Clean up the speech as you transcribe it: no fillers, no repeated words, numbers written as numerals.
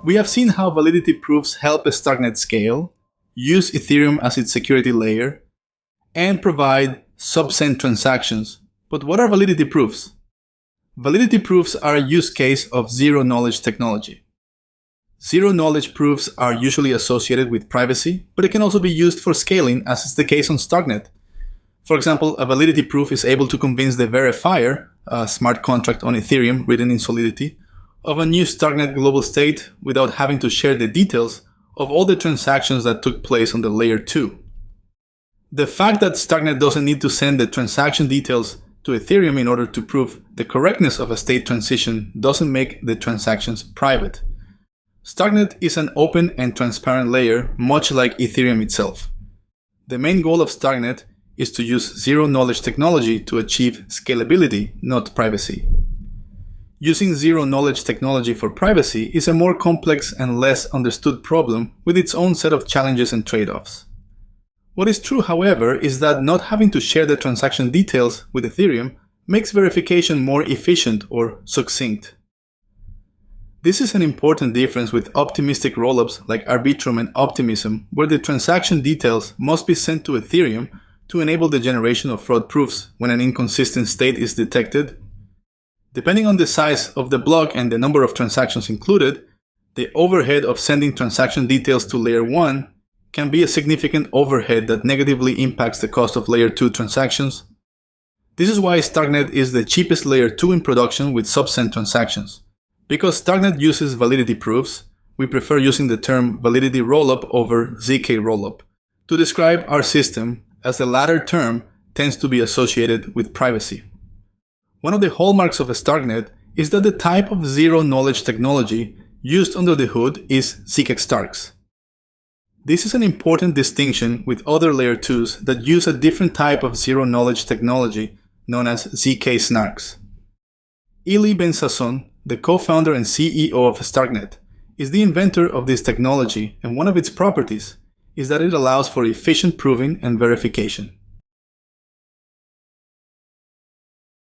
We have seen how validity proofs help Starknet scale, use Ethereum as its security layer, and provide sub-cent transactions. But what are validity proofs? Validity proofs are a use case of zero-knowledge technology. Zero-knowledge proofs are usually associated with privacy, but it can also be used for scaling, as is the case on Starknet. For example, a validity proof is able to convince the verifier, a smart contract on Ethereum written in Solidity, of a new Starknet global state without having to share the details of all the transactions that took place on the layer 2. The fact that Starknet doesn't need to send the transaction details to Ethereum in order to prove the correctness of a state transition doesn't make the transactions private. Starknet is an open and transparent layer, much like Ethereum itself. The main goal of Starknet is to use zero-knowledge technology to achieve scalability, not privacy. Using zero-knowledge technology for privacy is a more complex and less understood problem with its own set of challenges and trade-offs. What is true, however, is that not having to share the transaction details with Ethereum makes verification more efficient or succinct. This is an important difference with optimistic rollups like Arbitrum and Optimism, where the transaction details must be sent to Ethereum to enable the generation of fraud proofs when an inconsistent state is detected. Depending on the size of the block and the number of transactions included, the overhead of sending transaction details to Layer 1 can be a significant overhead that negatively impacts the cost of Layer 2 transactions. This is why Starknet is the cheapest Layer 2 in production with sub-cent transactions. Because Starknet uses validity proofs, we prefer using the term validity rollup over ZK rollup to describe our system, as the latter term tends to be associated with privacy. One of the hallmarks of a Starknet is that the type of zero-knowledge technology used under the hood is ZK Starks. This is an important distinction with other Layer 2s that use a different type of zero-knowledge technology known as ZK Snarks. Eli Ben-Sasson, the co-founder and CEO of Starknet, is the inventor of this technology, and one of its properties is that it allows for efficient proving and verification.